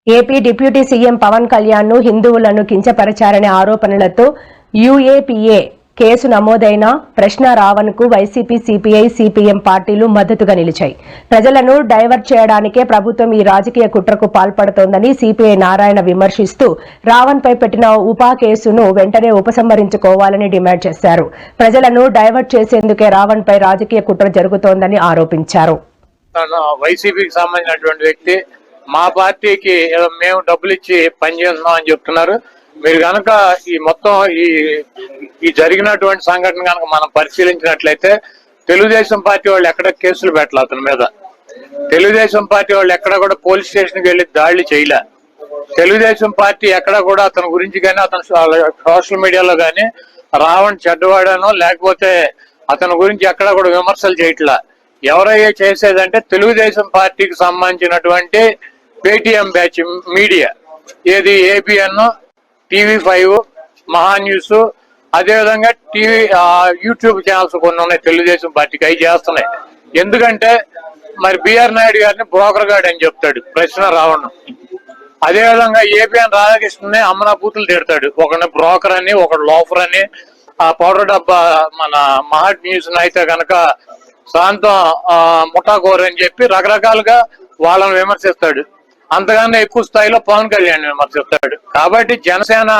AP deputy CM Pawan Kalyan ను హిందువులను కించపరిచారనే ఆరోపణలతో యూఏపీఏ కేసు నమోదైన ప్రశ్న రావణ్ కు వైసీపీ, సిపిఐ, సిపిఎం పార్టీలు మద్దతుగా నిలిచాయి. ప్రజలను డైవర్ట్ చేయడానికే ప్రభుత్వం ఈ రాజకీయ కుట్రకు పాల్పడుతోందని సిపిఐ నారాయణ విమర్శిస్తూ రావణ్ పై పెట్టిన ఉపా కేసును వెంటనే ఉపసంహరించుకోవాలని డిమాండ్ చేశారు. ప్రజలను డైవర్ట్ చేసేందుకే రావణ్ పై రాజకీయ కుట్ర జరుగుతోందని ఆరోపించారు. వైసీపీకి సంబంధించినటువంటి వ్యక్తి మా పార్టీకి మేము డబ్బులు ఇచ్చి పనిచేస్తున్నాం అని చెప్తున్నారు. మీరు కనుక ఈ మొత్తం ఈ జరిగినటువంటి సంఘటన కనుక మనం పరిశీలించినట్లయితే తెలుగుదేశం పార్టీ వాళ్ళు ఎక్కడ కేసులు పెట్టలే అతని మీద. తెలుగుదేశం పార్టీ వాళ్ళు ఎక్కడ కూడా పోలీస్ స్టేషన్కి వెళ్ళి దాడులు చేయలే. తెలుగుదేశం పార్టీ ఎక్కడ కూడా అతని గురించి కానీ అతను సోషల్ మీడియాలో కానీ రావణ్ చెడ్డవాడనో లేకపోతే అతని గురించి ఎక్కడ కూడా విమర్శలు చేయట్లా. ఎవరయ్యే చేసేదంటే తెలుగుదేశం పార్టీకి సంబంధించినటువంటి పేటిఎం బ్యాచ్ మీడియా, ఏది ఏబిఎన్, టీవీ5, మహా న్యూస్, అదేవిధంగా యూట్యూబ్ ఛానల్స్ కొన్ని ఉన్నాయి తెలుగుదేశం పార్టీకి, అవి చేస్తున్నాయి. ఎందుకంటే మరి బిఆర్ నాయుడు గారిని బ్రోకర్ గార్డ్ అని చెప్తాడు ప్రశ్న రావణ్. అదేవిధంగా ఏబిఎన్ రాధాకృష్ణని అమ్మనా బూతులు తిడతాడు, ఒకరిని బ్రోకర్ అని, ఒకడు లోఫర్ అని. ఆ పౌడర్ డబ్బా మన మహా న్యూస్ అయితే కనుక శాంతం ముఠాకోర్ అని చెప్పి రకరకాలుగా వాళ్ళని విమర్శిస్తాడు. అంతకన్నా ఎక్కువ స్థాయిలో పవన్ కళ్యాణ్ విమర్శిస్తాడు. కాబట్టి జనసేన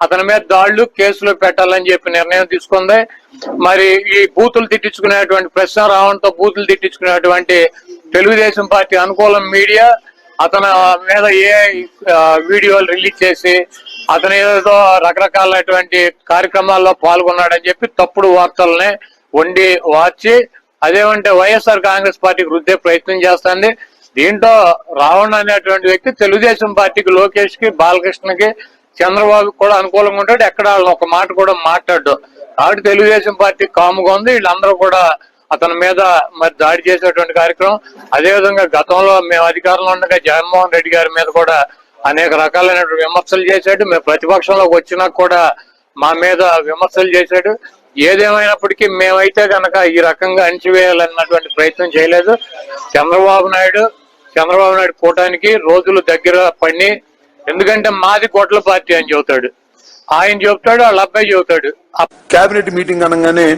అతని మీద దాడులు, కేసులు పెట్టాలని చెప్పి నిర్ణయం తీసుకుంది. మరి ఈ బూతులు తిట్టించుకునేటువంటి ప్రశ్న రావణ్తో బూతులు తిట్టించుకునేటువంటి తెలుగుదేశం పార్టీ అనుకూల మీడియా అతని మీద వీడియోలు రిలీజ్ చేసి అతను ఏదో రకరకాలైనటువంటి కార్యక్రమాల్లో పాల్గొన్నాడని చెప్పి తప్పుడు వార్తల్ని వండి వార్చి అదేమంటే వైఎస్ఆర్ కాంగ్రెస్ పార్టీకి రుద్దే ప్రయత్నం చేస్తుంది. దీంట్లో రావణ్ అనేటువంటి వ్యక్తి తెలుగుదేశం పార్టీకి, లోకేష్ కి, బాలకృష్ణకి, చంద్రబాబుకి కూడా అనుకూలంగా ఉంటాడు. ఎక్కడ ఒక మాట కూడా మాట్లాడు. కాబట్టి తెలుగుదేశం పార్టీ కాముగా ఉంది. వీళ్ళందరూ కూడా అతని మీద మరి దాడి చేసేటువంటి కార్యక్రమం. అదేవిధంగా గతంలో మేము అధికారంలో ఉండగా జగన్మోహన్ రెడ్డి గారి మీద కూడా అనేక రకాలైనటువంటి విమర్శలు చేశాడు. మేము ప్రతిపక్షంలోకి వచ్చినా కూడా మా మీద విమర్శలు చేశాడు. ఏదేమైనప్పటికీ మేమైతే కనుక ఈ రకంగా అణిచివేయాలన్నటువంటి ప్రయత్నం చేయలేదు. చంద్రబాబు నాయుడు కూటానికి రోజులు దగ్గర పడి, ఎందుకంటే మాది గొడ్ల పార్టీ అని చెబుతాడు, ఆయన చెబుతాడు, వాళ్ళ అబ్బాయి చెబుతాడు. కేబినెట్ మీటింగ్ అనగానే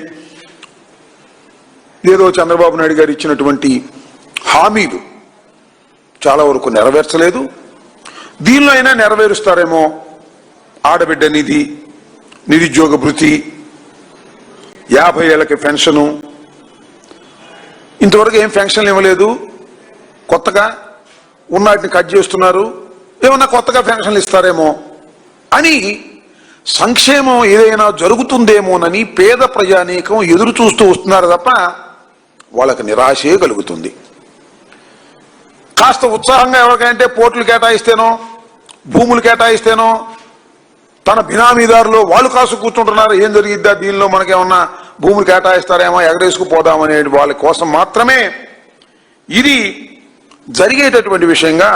ఏదో చంద్రబాబు నాయుడు గారు ఇచ్చినటువంటి హామీలు చాలా వరకు నెరవేర్చలేదు. దీనిలో అయినా నెరవేరుస్తారేమో. ఆడబిడ్డ నిధి, నిరుద్యోగ భృతి, 50 ఏళ్ళకి పెన్షను, ఇంతవరకు ఏం పెన్షన్లు ఇవ్వలేదు. కొత్తగా ఉన్నటిని కట్ చేస్తున్నారు. ఏమన్నా కొత్తగా పెన్షన్లు ఇస్తారేమో అని, సంక్షేమం ఏదైనా జరుగుతుందేమోనని పేద ప్రజానీకం ఎదురు చూస్తూ వస్తున్నారు తప్ప వాళ్ళకి నిరాశే కలుగుతుంది. కాస్త ఉత్సాహంగా ఎవరికంటే పోర్టులు కేటాయిస్తేనో, భూములు కేటాయిస్తేనో, తన బినామీదారులు వాళ్ళు కాసు కూర్చుంటున్నారు. ఏం జరిగిద్దా, దీనిలో మనకేమన్నా భూములు కేటాయిస్తారేమో, ఎగరేసుకుపోదామనే వాళ్ళ కోసం మాత్రమే ఇది జరిగేటటువంటి విషయంగా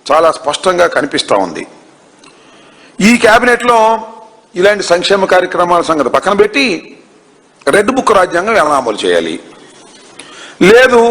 చాలా స్పష్టంగా కనిపిస్తూ ఉంది. ఈ కేబినెట్లో ఇలాంటి సంక్షేమ కార్యక్రమాల సంగతి పక్కన పెట్టి రెడ్ బుక్ రాజ్యాంగం ఎలా అమలు చేయాలి, లేదు